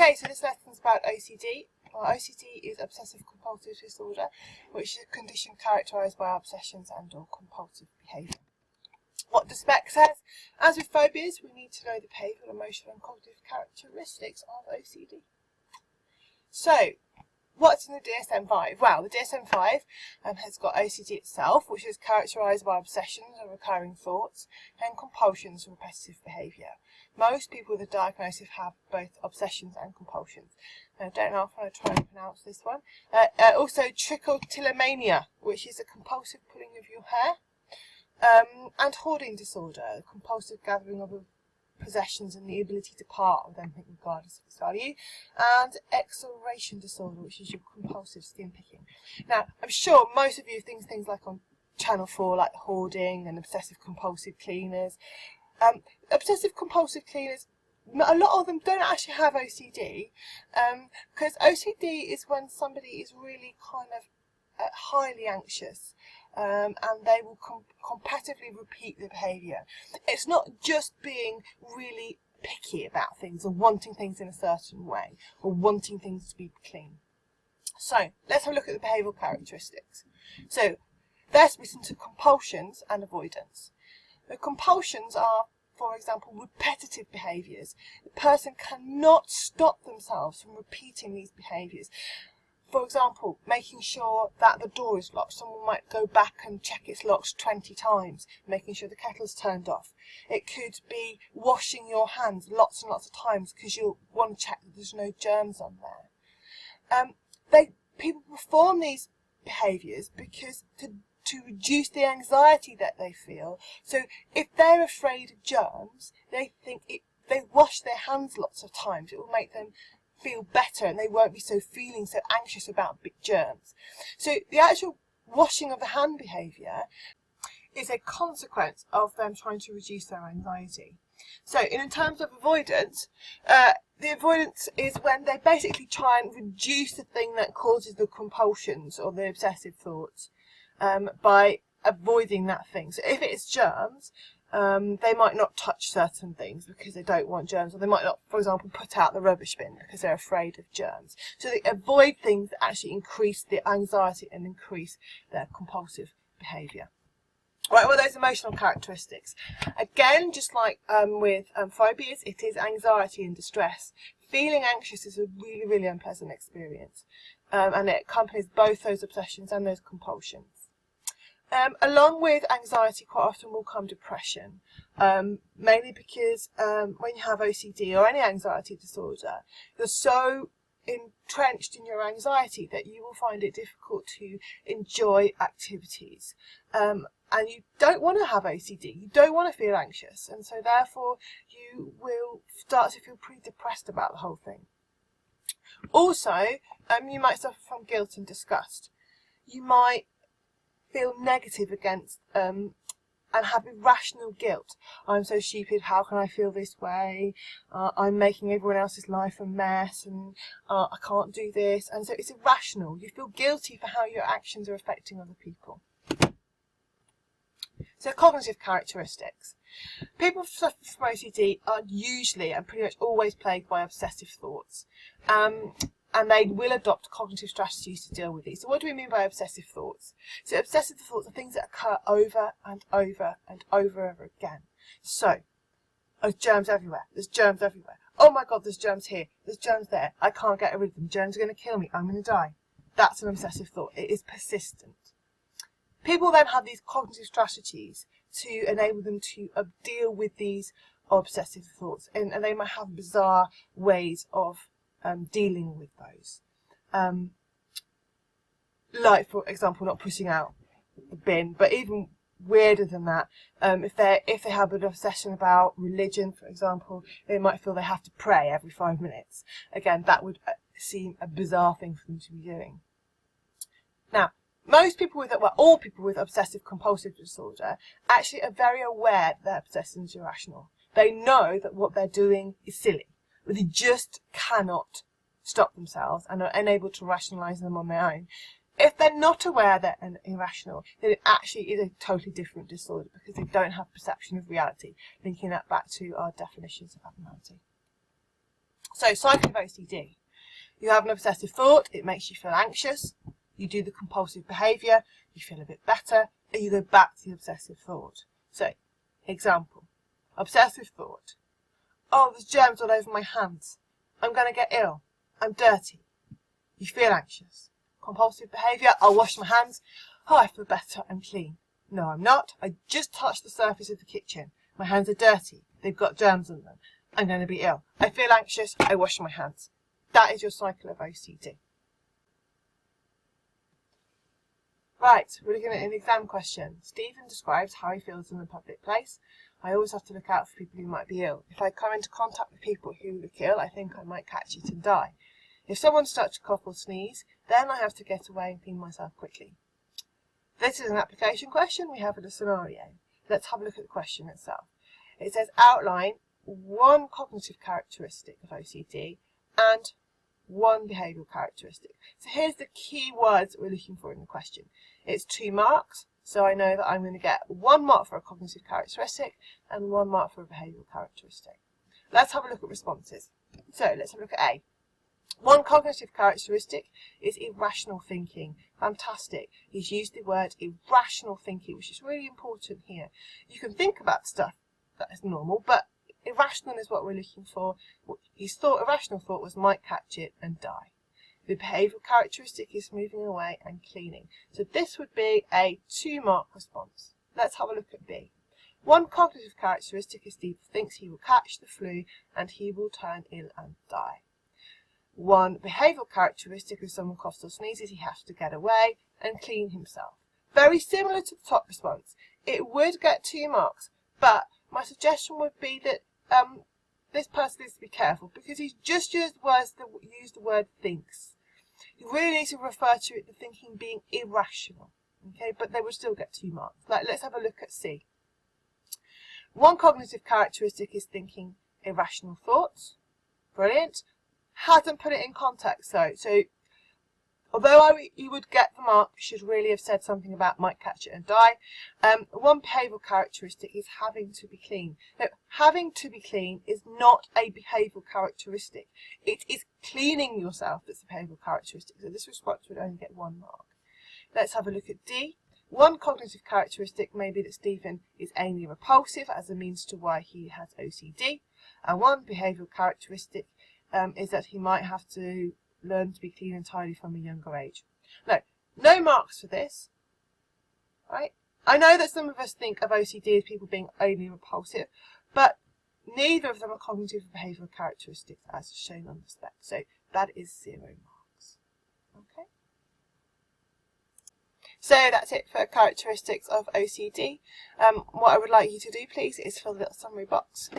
Okay, so this lesson's about OCD. Well, OCD is obsessive compulsive disorder, which is a condition characterised by obsessions and or compulsive behaviour. What the spec says, as with phobias, we need to know the behavioural, emotional and cognitive characteristics of OCD. So, what's in the DSM-5? Well, the DSM-5 has got OCD itself, which is characterised by obsessions and recurring thoughts and compulsions and repetitive behaviour. Most people with a diagnosis have both obsessions and compulsions. I don't know if I'm going to try and pronounce this one. Also, trichotillomania, which is a compulsive pulling of your hair. And hoarding disorder, a compulsive gathering of possessions and the ability to part with them regardless of its value, and exoration disorder, which is your compulsive skin picking. Now, I'm sure most of you think things like on Channel 4, like hoarding and obsessive compulsive cleaners. Obsessive compulsive cleaners, a lot of them don't actually have OCD, because OCD is when somebody is really kind of highly anxious. And they will competitively repeat the behaviour. It's not just being really picky about things or wanting things in a certain way or wanting things to be clean. So let's have a look at the behavioural characteristics. So there's some compulsions and avoidance. The compulsions are, for example, repetitive behaviours. The person cannot stop themselves from repeating these behaviours. For example, making sure that the door is locked. Someone might go back and check it's locked 20 times, making sure the kettle's turned off. It could be washing your hands lots and lots of times because you want to check that there's no germs on there. People perform these behaviours because to reduce the anxiety that they feel. So if they're afraid of germs, they think if they wash their hands lots of times, it will make them feel better and they won't be feeling so anxious about big germs. So the actual washing of the hand behaviour is a consequence of them trying to reduce their anxiety. So in terms of avoidance, the avoidance is when they basically try and reduce the thing that causes the compulsions or the obsessive thoughts by avoiding that thing. So if it's germs, they might not touch certain things because they don't want germs, or they might not, for example, put out the rubbish bin because they're afraid of germs. So they avoid things that actually increase the anxiety and increase their compulsive behaviour. Right, well, those emotional characteristics. Again, just like with phobias, it is anxiety and distress. Feeling anxious is a really, really unpleasant experience, and it accompanies both those obsessions and those compulsions. Along with anxiety, quite often will come depression, mainly because when you have OCD or any anxiety disorder, you're so entrenched in your anxiety that you will find it difficult to enjoy activities. And you don't want to have OCD, you don't want to feel anxious, and so therefore you will start to feel pretty depressed about the whole thing. Also, you might suffer from guilt and disgust. You might feel negative against and have irrational guilt. I'm so stupid, how can I feel this way? I'm making everyone else's life a mess, and I can't do this. And so it's irrational. You feel guilty for how your actions are affecting other people. So cognitive characteristics. People suffering from OCD are usually and pretty much always plagued by obsessive thoughts. And they will adopt cognitive strategies to deal with these. So what do we mean by obsessive thoughts? So obsessive thoughts are things that occur over and over and over again. So, there's germs everywhere. There's germs everywhere. Oh my God, there's germs here. There's germs there. I can't get rid of them. Germs are going to kill me. I'm going to die. That's an obsessive thought. It is persistent. People then have these cognitive strategies to enable them to deal with these obsessive thoughts. And they might have bizarre ways of dealing with those, like for example not putting out the bin, but even weirder than that, if they have an obsession about religion, for example, they might feel they have to pray every 5 minutes. Again, that would seem a bizarre thing for them to be doing. Now, all people with obsessive compulsive disorder actually are very aware that their obsession is irrational. They know that what they're doing is silly, but they just cannot stop themselves and are unable to rationalise them on their own. If they're not aware they're irrational, then it actually is a totally different disorder because they don't have perception of reality, linking that back to our definitions of abnormality. So, cycle of OCD. You have an obsessive thought, it makes you feel anxious. You do the compulsive behaviour, you feel a bit better, and you go back to the obsessive thought. So, example, obsessive thought. Oh, there's germs all over my hands. I'm going to get ill. I'm dirty. You feel anxious. Compulsive behaviour, I'll wash my hands. Oh, I feel better, I'm clean. No, I'm not. I just touched the surface of the kitchen. My hands are dirty. They've got germs on them. I'm going to be ill. I feel anxious. I wash my hands. That is your cycle of OCD. Right, we're looking at an exam question. Stephen describes how he feels in a public place. I always have to look out for people who might be ill. If I come into contact with people who look ill, I think I might catch it and die. If someone starts to cough or sneeze, then I have to get away and clean myself quickly. This is an application question. We have a scenario. Let's have a look at the question itself. It says outline one cognitive characteristic of OCD and one behavioural characteristic. So here's the key words that we're looking for in the question. It's 2 marks, so I know that I'm going to get 1 mark for a cognitive characteristic and 1 mark for a behavioural characteristic. Let's have a look at responses. So let's have a look at A. One cognitive characteristic is irrational thinking. Fantastic. He's used the word irrational thinking, which is really important here. You can think about stuff that is normal, but irrational is what we're looking for. His irrational thought was might catch it and die. The behavioural characteristic is moving away and cleaning. So this would be a 2-mark response. Let's have a look at B. One cognitive characteristic is Steve thinks he will catch the flu and he will turn ill and die. One behavioural characteristic, if someone coughs or sneezes, he has to get away and clean himself. Very similar to the top response. It would get 2 marks, but my suggestion would be that this person needs to be careful because he's just used words that use the word thinks. You really need to refer to it, the thinking being irrational. Okay, but they will still get 2 marks. Let's have a look at C. One cognitive characteristic is thinking irrational thoughts. Brilliant. Hasn't put it in context though. So although you would get the mark, you should really have said something about might catch it and die. One behavioural characteristic is having to be clean. Now, having to be clean is not a behavioural characteristic. It is cleaning yourself that's a behavioural characteristic. So this response would only get 1 mark. Let's have a look at D. One cognitive characteristic may be that Stephen is anally repulsive as a means to why he has OCD. And one behavioural characteristic is that he might have to learn to be clean entirely from a younger age. No marks for this. Right? I know that some of us think of OCD as people being only repulsive, but neither of them are cognitive or behavioural characteristics as shown on the spec. So that is 0 marks. Okay. So that's it for characteristics of OCD. What I would like you to do, please, is fill the little summary box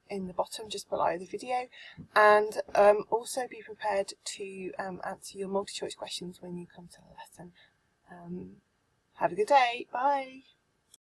in the bottom just below the video, and also be prepared to answer your multi-choice questions when you come to the lesson. Have a good day. Bye.